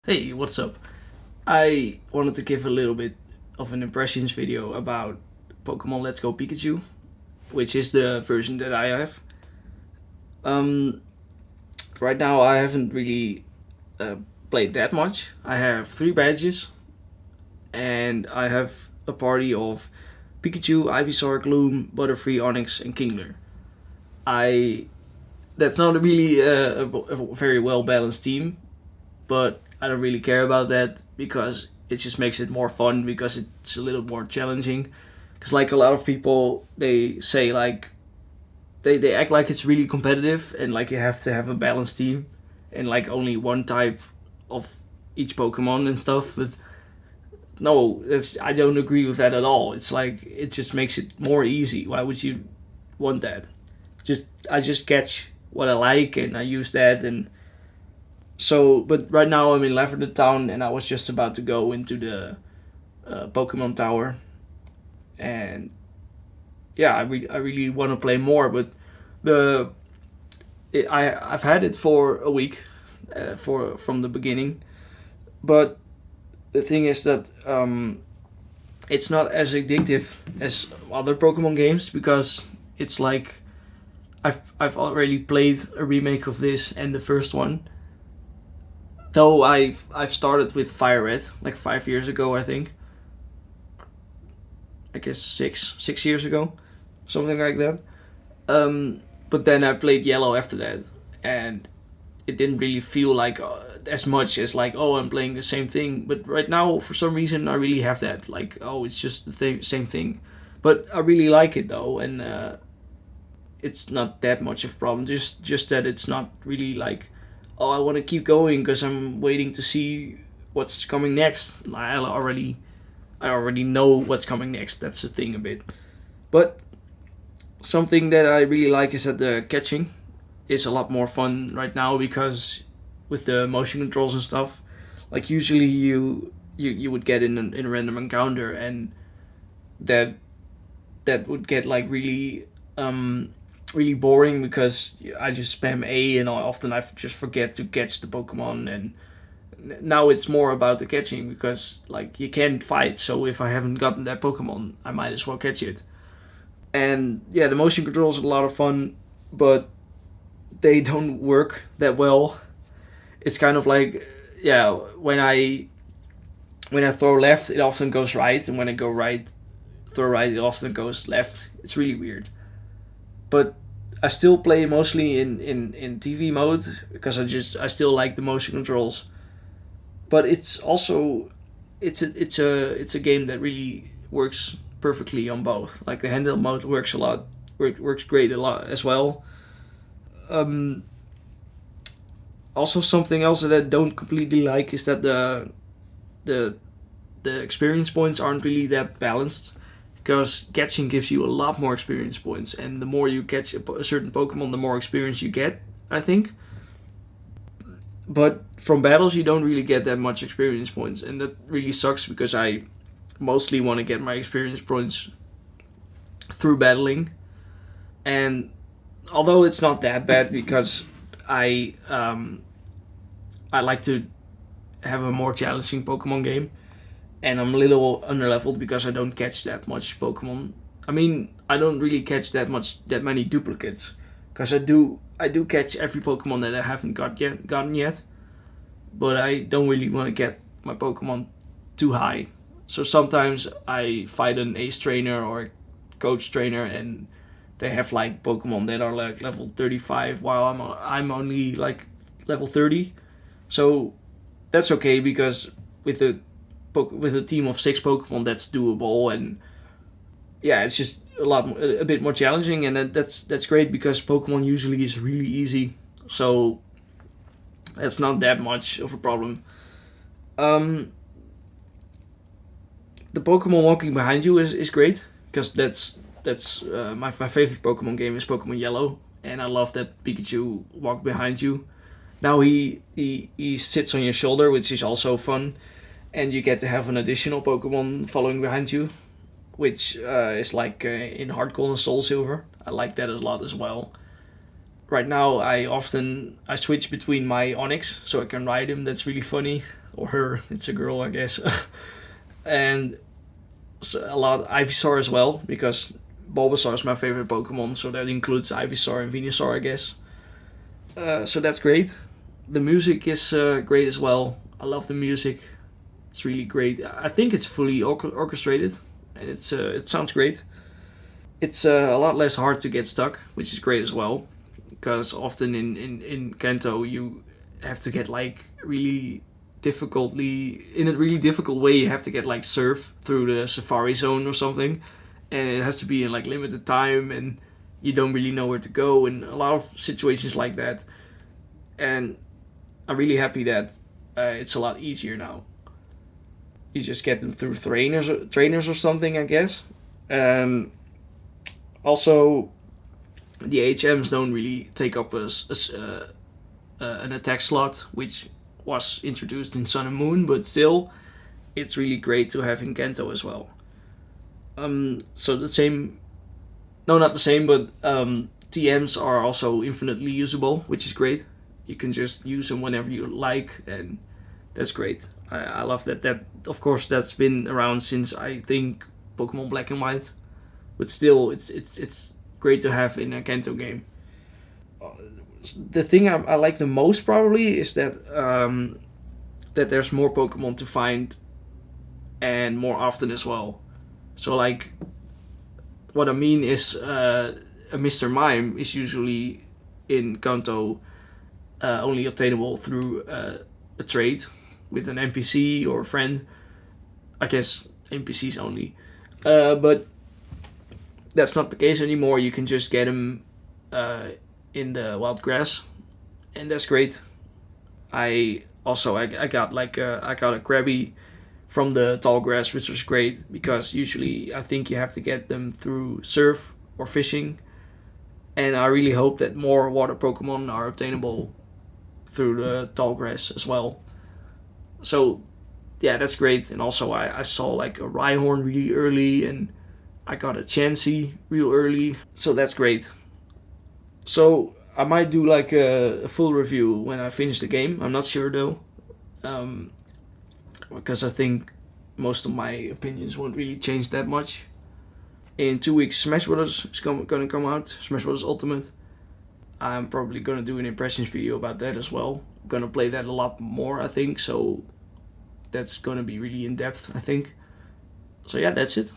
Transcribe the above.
Hey, what's up? I wanted to give a little bit of an impressions video about Pokemon Let's Go Pikachu, which is the version that I have. Um, right now I haven't really uh, played that much. I have 3 badges, and I have a party of Pikachu, Ivysaur, Gloom, Butterfree, Onyx, and Kingler. I That's not really a very well balanced team, but I don't really care about that because it just makes it more fun because it's a little more challenging. Because like a lot of people, they say like they act like it's really competitive and like you have to have a balanced team and like only one type of each Pokemon and stuff. But no, that's I don't agree with that at all. It's like it just makes it more easy. Why would you want that? I just catch what I like and I use that. And so, but right now I'm in Lavender Town and I was just about to go into the Pokemon Tower. And yeah, I really want to play more, but the I've had it for a week, for from the beginning. But the thing is that it's not as addictive as other Pokemon games because it's like I've already played a remake of this and the first one. Though I've started with Fire Red like 5 years ago, I think. I guess six years ago, something like that. But then I played Yellow after that, and it didn't really feel like as much as like, oh, I'm playing the same thing. But right now, for some reason, I really have that like, oh, it's just the same thing. But I really like it though, and it's not that much of a problem. Just that it's not really like, oh, I want to keep going because I'm waiting to see what's coming next. I already know what's coming next. That's the thing a bit. But something that I really like is that the catching is a lot more fun right now because with the motion controls and stuff, like usually you would get in a random encounter and that that would get like really boring because I just spam A and often I just forget to catch the Pokemon. And now it's more about the catching because like you can't fight, so if I haven't gotten that Pokemon I might as well catch it. And yeah, the motion controls are a lot of fun, but they don't work that well. It's kind of like, yeah, when I throw left it often goes right, and when I go right throw right it often goes left. It's really weird. But I still play mostly in TV mode because I still like the motion controls. But it's also it's a game that really works perfectly on both. Like the handheld mode works a lot, works great a lot as well. Um, Also, something else that I don't completely like is that the the experience points aren't really that balanced because catching gives you a lot more experience points, and the more you catch a certain Pokemon, the more experience you get. I think, but from battles you don't really get that much experience points, and that really sucks because I mostly want to get my experience points through battling. And although it's not that bad because I um, I like to have a more challenging Pokemon game, and I'm a little underleveled because I don't catch that much Pokemon. I mean, I don't really catch that many duplicates because I do catch every Pokemon that I haven't gotten yet, but I don't really want to get my Pokemon too high. So sometimes I fight an ace trainer or a coach trainer, and they have like Pokemon that are like level 35, while I'm only like level 30. So that's okay because with a with a team of 6 Pokemon, that's doable. And yeah, it's just a bit more challenging, and that's great because Pokemon usually is really easy. So that's not that much of a problem. Um, the Pokemon walking behind you is great because that's my favorite Pokemon game is Pokemon Yellow, and I love that Pikachu walk behind you. Now he sits on your shoulder, which is also fun, and you get to have an additional Pokemon following behind you, which is like in Heart Gold and Soul Silver. I like that a lot as well. Right now, I switch between my Onyx so I can ride him. That's really funny. or her. It's a girl, I guess. And so a lot Ivysaur as well, because Bulbasaur is my favorite Pokemon, so that includes Ivysaur and Venusaur, I guess. So that's great. The music is great as well. I love the music. It's really great. I think it's fully orchestrated, and it sounds great. It's a lot less hard to get stuck, which is great as well, because often in Kanto you have to get like really difficultly in a really difficult way. You have to get like surf through the Safari Zone or something, and it has to be in like limited time, and you don't really know where to go, and a lot of situations like that. And I'm really happy that it's a lot easier now. You just get them through trainers or something, I guess. Also, the HMs don't really take up an attack slot, which was introduced in Sun and Moon, but still, it's really great to have in Kanto as well. So the same, no, not the same, but TMs are also infinitely usable, which is great. You can just use them whenever you like, and that's great. I love that. That, of course, that's been around since I think Pokemon Black and White, but still, it's great to have in a Kanto game. The thing I like the most probably is that that there's more Pokemon to find, and more often as well. So like, what I mean is, a Mr. Mime is usually in Kanto only obtainable through a trade with an NPC or a friend. I guess NPCs only, but that's not the case anymore. You can just get him in the wild grass, and that's great. I got I got a Krabby from the tall grass, which was great, because usually I think you have to get them through surf or fishing, and I really hope that more water Pokemon are obtainable through the tall grass as well. So yeah, that's great. And also I saw like a Rhyhorn really early, and I got a Chansey real early, so that's great. So I might do like a full review when I finish the game. I'm not sure though, because I think most of my opinions won't really change that much. In 2 weeks, Smash Bros. Is gonna come out, Smash Bros. Ultimate. I'm probably gonna do an impressions video about that as well. I'm gonna play that a lot more, I think, so that's gonna be really in depth, I think. So yeah, that's it.